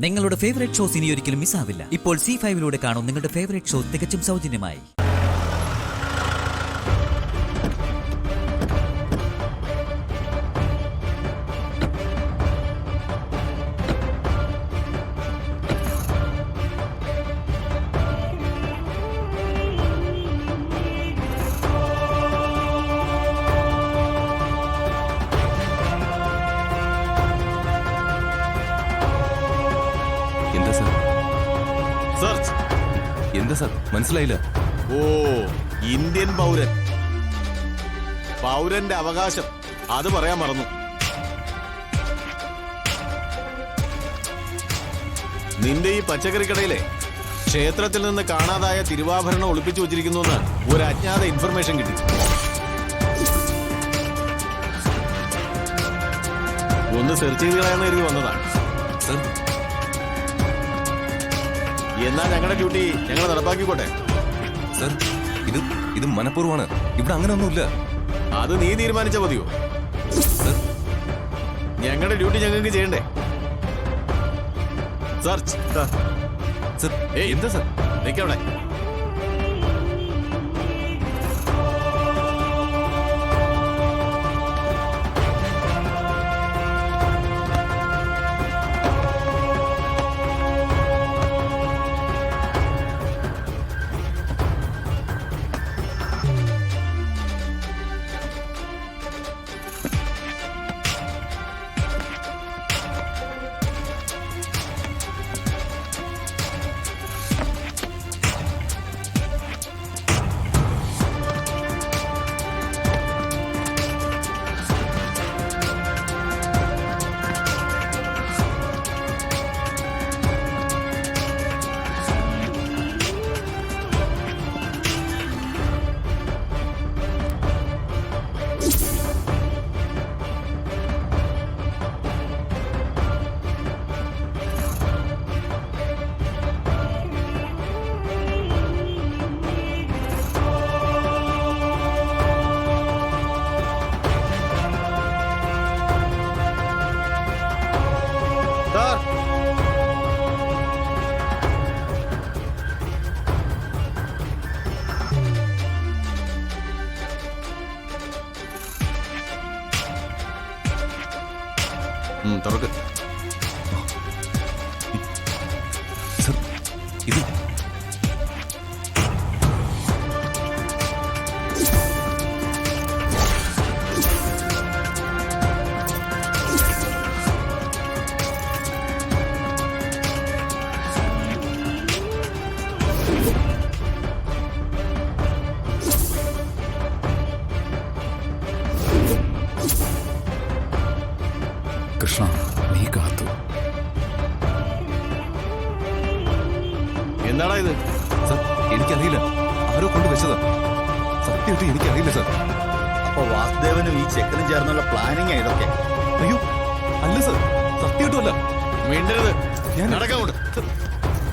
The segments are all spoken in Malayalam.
നിങ്ങളുടെ ഫേവറേറ്റ് ഷോസ് ഇനി ഒരിക്കലും മിസ്സാവില്ല. ഇപ്പോൾ C5 കാണും നിങ്ങളുടെ ഫേവറേറ്റ് ഷോ തികച്ചും സൗജന്യമായി. എന്താ സാർ മനസ്സിലായില്ല? ഓ, ഇന്ത്യൻ പൗരന്റെ അവകാശം അത് പറയാൻ മറന്നു. നിന്റെ ഈ പച്ചക്കറിക്കടയിലെ ക്ഷേത്രത്തിൽ നിന്ന് കാണാതായ തിരുവാഭരണം ഒളിപ്പിച്ചു വച്ചിരിക്കുന്നു എന്ന് ഒരു അജ്ഞാത ഇൻഫർമേഷൻ കിട്ടി. ഒന്ന് സെർച്ച് ചെയ്ത് കളയാന്ന് കരുതി വന്നതാണ്. എന്നാ ഞങ്ങളുടെ ഡ്യൂട്ടി ഞങ്ങൾ നടപ്പാക്കിക്കോട്ടെ. സർ, ഇത് മനഃപൂർവ്വമാണ്. ഇവിടെ അങ്ങനെ ഒന്നുമില്ല. അത് നീ തീരുമാനിച്ച മതിയോ? ഞങ്ങളുടെ ഡ്യൂട്ടി ഞങ്ങൾക്ക് ചെയ്യണ്ടേ? സെർച്ച്. എന്താ സർ? നിക്കവിടെ. തുറക്ക്. സർ, ഇത് കൃഷ്ണ, നീ കാത്തു. എന്താടാ ഇത്? സർ, എനിക്കറിയില്ല. ആരോ കൊണ്ട് വെച്ചതാ. സത്യമായിട്ട് എനിക്കറിയില്ല സർ. അപ്പൊ വാസുദേവനും ഈ ചെക്കനും ചേർന്നുള്ള പ്ലാനിങ് ഇതൊക്കെ? അയ്യോ അല്ല സർ, സത്യമായിട്ടും അല്ല. മിണ്ടരുത്. ഞാൻ നടക്കാങ്ങോട്ട്.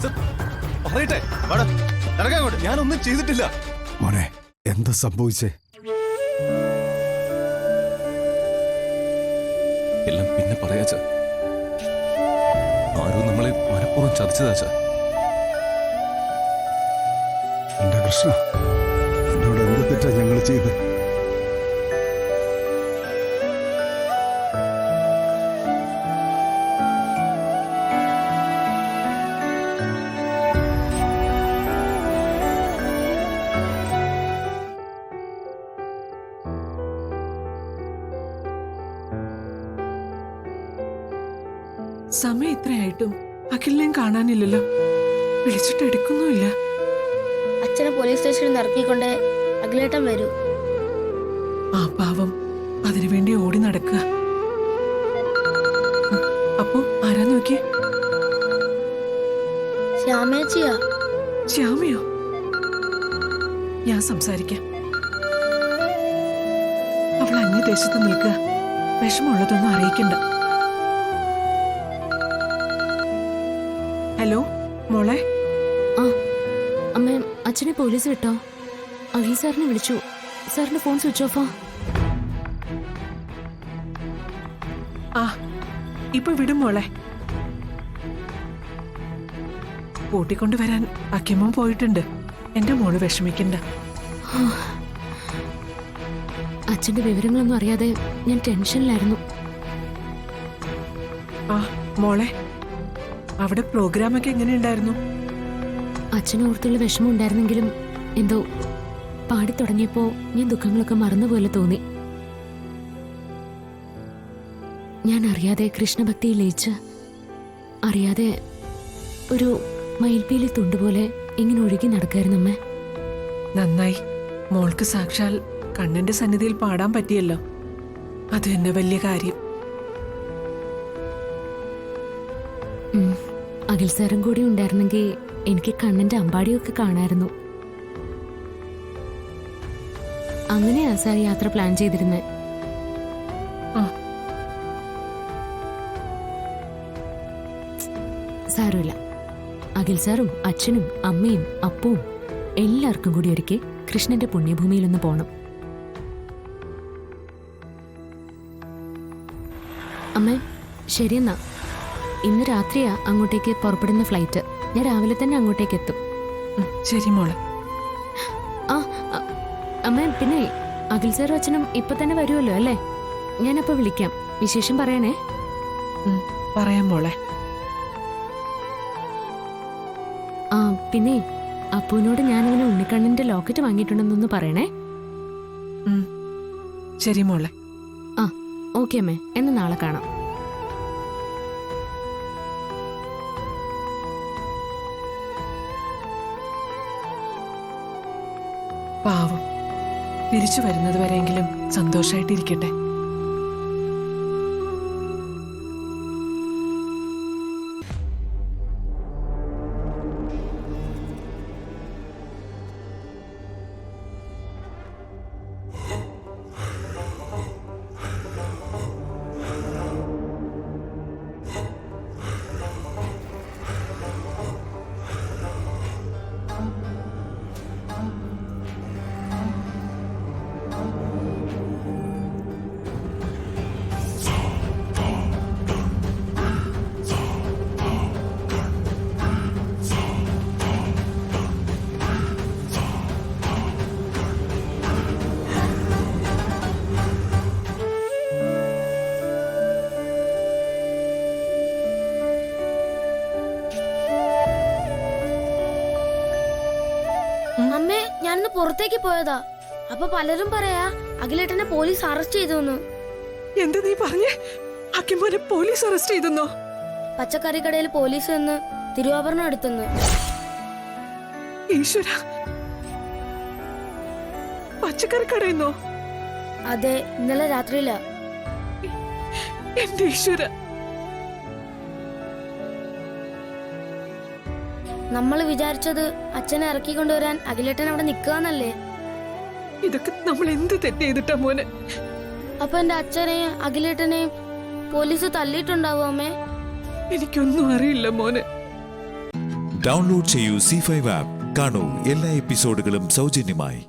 സർ, പറയട്ടെ. നടക്കാങ്ങോട്ട്. ഞാനൊന്നും ചെയ്തിട്ടില്ല. മോനെ, എന്താ സംഭവിച്ചേ? എല്ലാം പിന്നെ പറയാച്ച. ആരോ നമ്മളെ മനഃപൂർവ്വം ചതിച്ചതാച്ച. എന്റെ കൃഷ്ണ, എന്നോട് എന്ത് തെറ്റാ ഞങ്ങൾ ചെയ്ത്? സമയം ഇത്രയായിട്ടും അഖിലിനെയും കാണാനില്ലല്ലോ. വിളിച്ചിട്ട് എടുക്കുന്നുമില്ല. അച്ഛനെ പോലീസ് സ്റ്റേഷനിൽ ഇറക്കിക്കൊണ്ട് അഖിലേട്ടൻ വരൂ. ആ പാവം അതിനുവേണ്ടി ഓടി നടക്കുക. അപ്പോ ആരാ നോക്കിയേ? ശ്യാമേച്ചിയാ. ശ്യാമയോ? ഞാൻ സംസാരിക്കാം. അവൾ അന്യദേശത്ത് നിൽക്കുക. വിഷമമുള്ളതൊന്നും അറിയിക്കണ്ട. ഹലോ മോളെ. ആ അമ്മ, അച്ഛനെ പോലീസ് വിട്ടോ? അഖിൽ സാറിനെ വിളിച്ചു. സാറിന്റെ ഫോൺ സ്വിച്ച് ഓഫാ. ആ ഇപ്പൊ വിടും മോളെ. കൂട്ടിക്കൊണ്ടുവരാൻ അക്കിമോൻ പോയിട്ടുണ്ട്. എന്റെ മോള് വിഷമിക്കണ്ട. അച്ഛന്റെ വിവരങ്ങളൊന്നും അറിയാതെ ഞാൻ ടെൻഷനിലായിരുന്നു. ആ മോളെ, അവിടെ പ്രോഗ്രാമൊക്കെ എങ്ങനെയുണ്ടായിരുന്നു? അച്ഛനോർത്തുള്ള വിഷമം ഉണ്ടായിരുന്നെങ്കിലും എന്തോ പാടി തുടങ്ങിയപ്പോ ഞാൻ ദുഃഖങ്ങളൊക്കെ മറന്നുപോലെ തോന്നി. ഞാൻ അറിയാതെ കൃഷ്ണഭക്തിയിൽ ലയിച്ച് അറിയാതെ ഒരു മയിൽപ്പീലി തുണ്ടുപോലെ ഇങ്ങനെ ഒഴുകി നടക്കായിരുന്നു അമ്മേ. നന്നായി. മോൾക്ക് സാക്ഷാൽ കണ്ണന്റെ സന്നിധിയിൽ പാടാൻ പറ്റിയല്ലോ. അത് തന്നെ വലിയ കാര്യം. അഖിൽ സാറും കൂടി ഉണ്ടായിരുന്നെങ്കിൽ എനിക്ക് കണ്ണന്റെ അമ്പാടിയൊക്കെ കാണായിരുന്നു. അങ്ങനെയാ സാർ യാത്ര പ്ലാൻ ചെയ്തിരുന്നേ. സാരമില്ല, അഖിൽ സാറും അച്ഛനും അമ്മയും അപ്പവും എല്ലാവർക്കും കൂടി ഒരിക്കൽ കൃഷ്ണന്റെ പുണ്യഭൂമിയിലൊന്ന് പോണം. അമ്മേ ശരിയെന്നാ, ഇന്ന് രാത്രിയാ അങ്ങോട്ടേക്ക് പുറപ്പെടുന്ന ഫ്ലൈറ്റ്. ഞാൻ രാവിലെ തന്നെ അങ്ങോട്ടേക്ക് എത്തും. ശരി മോളെ. ആ അമ്മ, പിന്നെ അഖിൽ സാറും അച്ഛനും ഇപ്പൊ തന്നെ വരുമല്ലോ അല്ലേ? ഞാനപ്പോ വിളിക്കാം, വിശേഷം പറയണേ. പറയാം മോളെ. ആ പിന്നെ അപ്പുവിനോട് ഞാനവന് ഉണ്ണിക്കണ്ണന്റെ ലോക്കറ്റ് വാങ്ങിയിട്ടുണ്ടെന്നൊന്ന് പറയണേ. ശരി മോളെ. ആ ഓക്കെ അമ്മേ, എന്നാ നാളെ കാണാം. പാവം, തിരിച്ചു വരുന്നത് വരെയെങ്കിലും സന്തോഷായിട്ടിരിക്കട്ടെ. അമ്മേ, ഞാനിന്ന് പുറത്തേക്ക് പോയതാ. അപ്പൊ പലരും പറയാ അഖിലേട്ടനെ പോലീസ് അറസ്റ്റ് ചെയ്തു. എന്താ നീ പറഞ്ഞേ? അക്കിമോനെ പോലീസ് അറസ്റ്റ് ചെയ്തെന്നോ? പച്ചക്കറി കടയിൽ പോലീസ് എന്ന് തിരുവാഭരണം എടുത്തെന്ന്. ഈശ്വര, പച്ചക്കറി കടയെന്നോ? അതെ, ഇന്നലെ രാത്രിയില. എന്റെ ഈശ്വര. നമ്മൾ വിചാരിച്ചത് അച്ഛനെ ഇറക്കിക്കൊണ്ടുവരാൻ അഖിലേട്ടൻ അവിടെ നിൽക്കാന്നല്ലേ. ഇതൊക്കെ നമ്മൾ എന്ത് തെറ്റ് ചെയ്തിട്ടാ മോനെ? അപ്പൊ എന്റെ അച്ഛനെയും അഖിലേട്ടനെയും പോലീസ് തല്ലിയിട്ടുണ്ടാവോ അമ്മേ? എനിക്കൊന്നും അറിയില്ല മോനെ. ഡൗൺലോഡ് ചെയ്യൂ C5 ആപ്പ്. കാണൂ എല്ലാ എപ്പിസോഡുകളും സൗജന്യമായി.